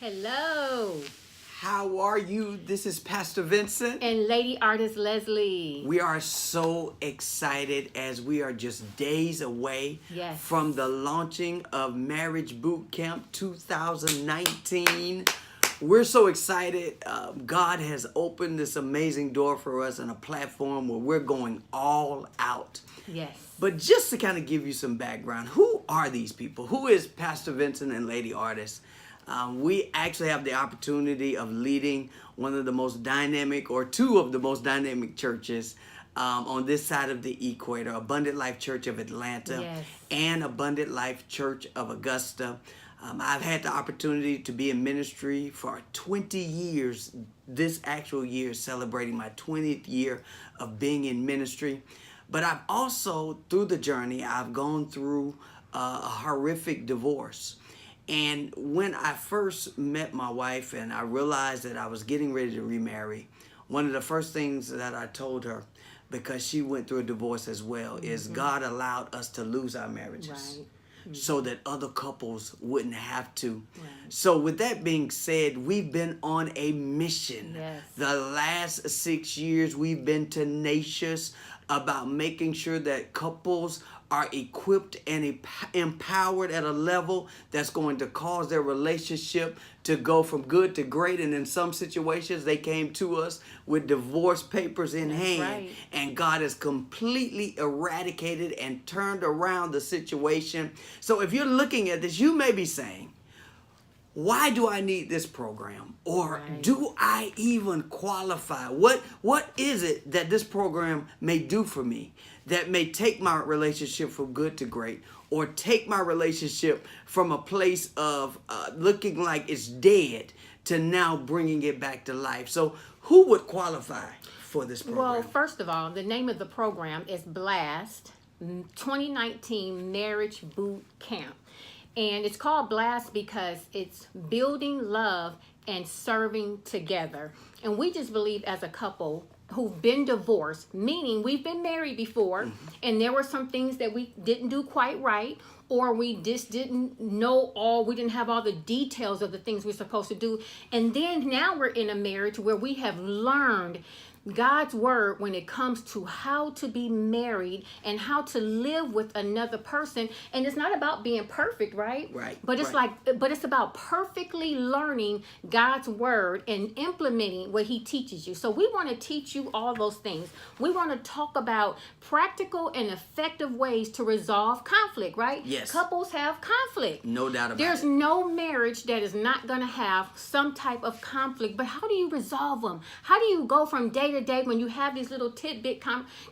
Hello. How are you? This is Pastor Vincent. And Lady Ardys Leslie. We are so excited as we are just days away from the launching of Marriage Bootcamp 2019. We're so excited. God has opened this amazing door for us and a platform where we're going all out. Yes. But just to kind of give you some background, who are these people? Who is Pastor Vincent and Lady Ardys? We actually have the opportunity of leading one of the most dynamic, or two of the most dynamic churches on this side of the equator, Abundant Life Church of Atlanta and Abundant Life Church of Augusta. I've had the opportunity to be in ministry for 20 years. This actual year is celebrating my 20th year of being in ministry. But I've also, through the journey, I've gone through a horrific divorce. And when I first met my wife and I realized that I was getting ready to remarry, one of the first things that I told her, because she went through a divorce as well, is God allowed us to lose our marriages so that other couples wouldn't have to. So with that being said, we've been on a mission. The last 6 years, we've been tenacious about making sure that couples are equipped and empowered at a level that's going to cause their relationship to go from good to great. And in some situations, they came to us with divorce papers in hand. And God has completely eradicated and turned around the situation. So if you're looking at this, you may be saying, why do I need this program? Or do I even qualify? What is it that this program may do for me that may take my relationship from good to great, or take my relationship from a place of looking like it's dead to now bringing it back to life? So who would qualify for this program? Well, first of all, the name of the program is Blast 2019 Marriage Boot Camp. And it's called Blast because it's building love and serving together. And we just believe as a couple who've been divorced, meaning we've been married before, and there were some things that we didn't do quite right, or we just didn't know we didn't have all the details of the things we're supposed to do. And then now we're in a marriage where we have learned God's word when it comes to how to be married and how to live with another person. And it's not about being perfect, right? But it's but it's about perfectly learning God's word and implementing what he teaches you. So we want to teach you all those things. We want to talk about practical and effective ways to resolve conflict, right? Yes. Couples have conflict. No doubt about it. There's no marriage that is not going to have some type of conflict. But how do you resolve them? How do you go from day to day when you have these little tidbit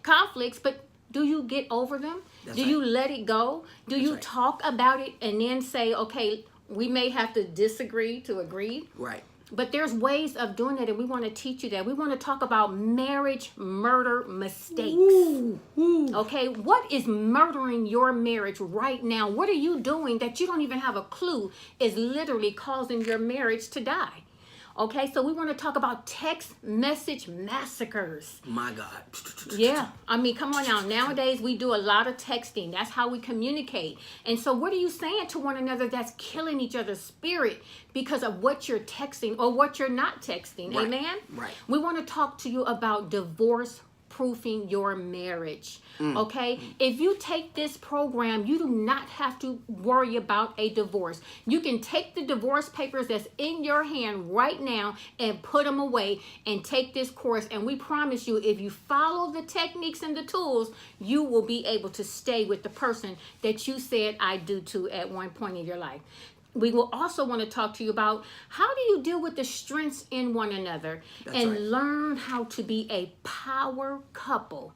conflicts, but do you get over them? Do you let it go? Do you talk about it and then say, okay, we may have to disagree to agree? But there's ways of doing it, and we want to teach you that. We want to talk about marriage murder mistakes. Okay, what is murdering your marriage right now? What are you doing that you don't even have a clue is literally causing your marriage to die? Okay, so we want to talk about text message massacres. My God. Yeah, I mean, come on now. Nowadays, we do a lot of texting. That's how we communicate. And so what are you saying to one another that's killing each other's spirit because of what you're texting or what you're not texting? Amen? We want to talk to you about divorce proofing your marriage. Okay, if you take this program, you do not have to worry about a divorce. You can take the divorce papers that's in your hand right now and put them away and take this course, and we promise you, if you follow the techniques and the tools, you will be able to stay with the person that you said I do to at one point in your life. We will also want to talk to you about how do you deal with the strengths in one another and learn how to be a power couple.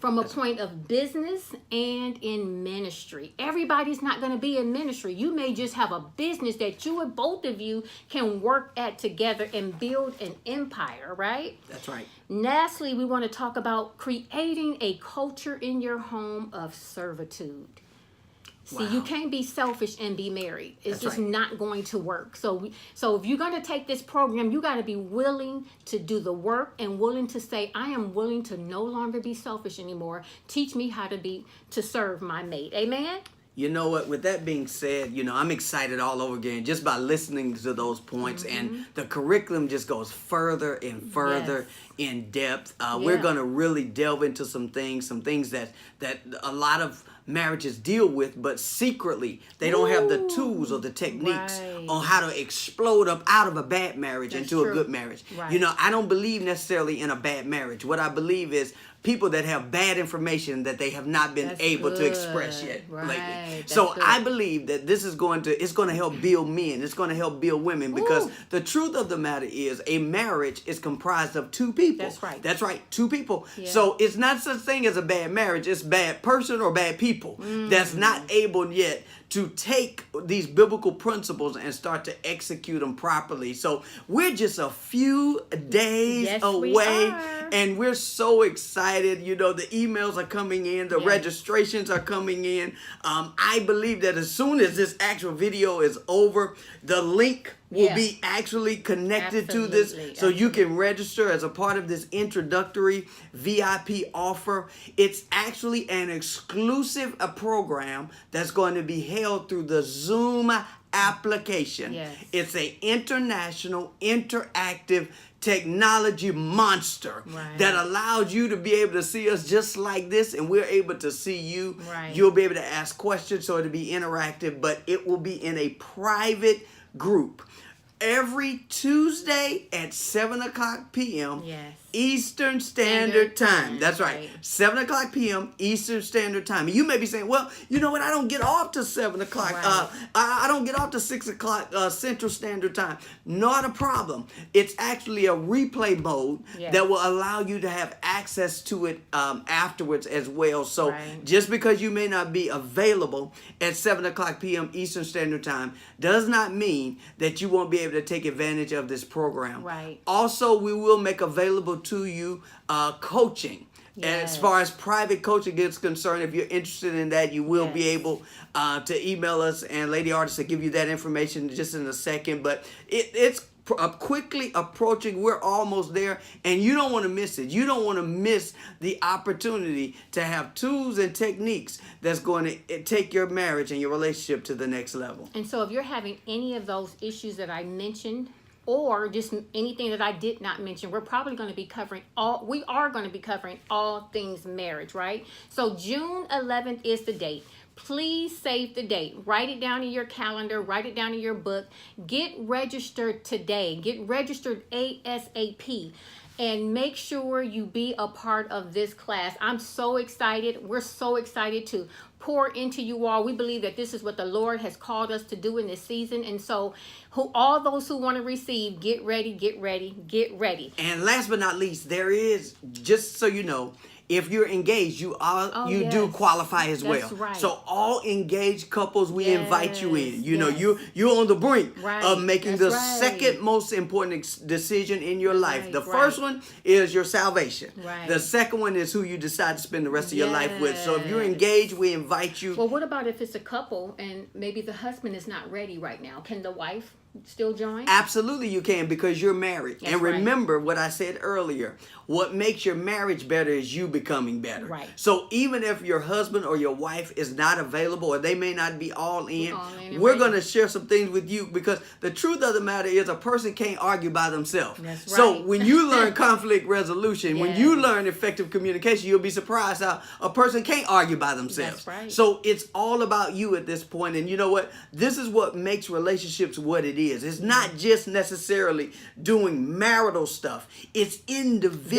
From a point of business and in ministry. Everybody's not going to be in ministry. You may just have a business that you and both of you can work at together and build an empire, right? Lastly, we want to talk about creating a culture in your home of servitude. See, you can't be selfish and be married. It's just not going to work. So if you're going to take this program, you got to be willing to do the work and willing to say, I am willing to no longer be selfish anymore. Teach me how to serve my mate. Amen? You know what? With that being said, I'm excited all over again just by listening to those points, and the curriculum just goes further and further in depth. We're going to really delve into some things that a lot of marriages deal with, but secretly they don't have the tools or the techniques on how to explode up out of a bad marriage into a good marriage. Right. I don't believe necessarily in a bad marriage. What I believe is people that have bad information that they have not been able to express yet lately. So I believe that this is going to help build men. It's going to help build women, because the truth of the matter is a marriage is comprised of two people. That's right. That's right. Two people. Yeah. So it's not such thing as a bad marriage. It's bad person or bad people that's not able yet to take these biblical principles and start to execute them properly. So we're just a few days away, and we're so excited. The emails are coming in, the registrations are coming in. I believe that as soon as this actual video is over, the link will be actually connected to this, so you can register as a part of this introductory VIP offer. It's actually an exclusive program that's going to be held through the Zoom application. It's an international interactive technology monster that allows you to be able to see us just like this, and we're able to see you. You'll be able to ask questions, so it'll be interactive, but it will be in a private group every Tuesday at 7:00 p.m. Eastern Standard Time. That's right. 7:00 p.m. Eastern Standard Time. And you may be saying, well, you know what? I don't get off to 7 o'clock. I don't get off to 6 o'clock Central Standard Time. Not a problem. It's actually a replay mode that will allow you to have access to it afterwards as well. So just because you may not be available at 7:00 p.m. Eastern Standard Time does not mean that you won't be able to take advantage of this program. Also, we will make available to you coaching. As far as private coaching is concerned, if you're interested in that, you will be able to email us, and Lady Ardys will give you that information just in a second. But it's quickly approaching. We're almost there, and you don't want to miss it. You don't want to miss the opportunity to have tools and techniques that's going to take your marriage and your relationship to the next level. And so if you're having any of those issues that I mentioned, or just anything that I did not mention, we're probably going to be covering we are going to be covering all things marriage, right? So June 11th is the date. Please save the date. Write it down in your calendar. Write it down in your book. Get registered today. Get registered ASAP. And make sure you be a part of this class. I'm so excited. We're so excited to pour into you all. We believe that this is what the Lord has called us to do in this season. And so all those who want to receive, get ready, get ready, get ready. And last but not least, there is, just so you know, if you're engaged, you do qualify as well. Right. So all engaged couples, we invite you in. You know, you're on the brink of making the second most important decision in your life. The first one is your salvation. The second one is who you decide to spend the rest of your life with. So if you're engaged, we invite you. Well, what about if it's a couple and maybe the husband is not ready right now? Can the wife still join? Absolutely you can, because you're married. And remember what I said earlier. What makes your marriage better is you becoming better. So even if your husband or your wife is not available, or they may not be all in, we're going to share some things with you, because the truth of the matter is a person can't argue by themselves. So when you learn conflict resolution, when you learn effective communication, you'll be surprised how a person can't argue by themselves. So it's all about you at this point. And you know what? This is what makes relationships what it is. It's not just necessarily doing marital stuff. It's individually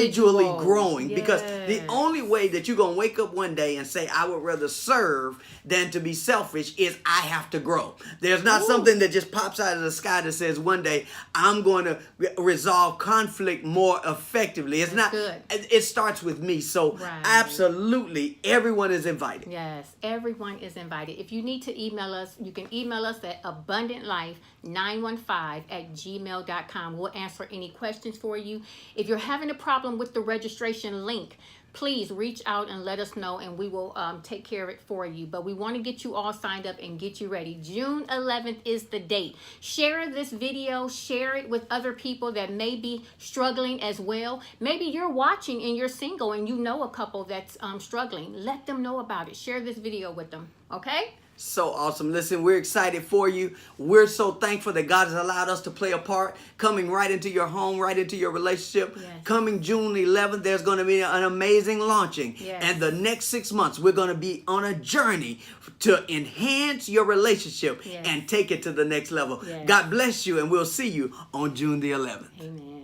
growing, because the only way that you're going to wake up one day and say, I would rather serve than to be selfish, is I have to grow. There's not something that just pops out of the sky that says one day I'm going to resolve conflict more effectively. It's not. It starts with me. So absolutely everyone is invited. Yes, everyone is invited. If you need to email us, you can email us at abundantlife915@gmail.com. We'll answer any questions for you. If you're having a problem with the registration link, please reach out and let us know, and we will take care of it for you. But we want to get you all signed up and get you ready. June 11th is the date. Share this video. Share it with other people that may be struggling as well. Maybe you're watching and you're single and you know a couple that's struggling. Let them know about it. Share this video with them. Okay? So awesome. Listen, we're excited for you. We're so thankful that God has allowed us to play a part, coming right into your home, right into your relationship. Yes. Coming June 11th, there's going to be an amazing launching. Yes. And the next 6 months, we're going to be on a journey to enhance your relationship Yes. and take it to the next level. Yes. God bless you, and we'll see you on June the 11th. Amen.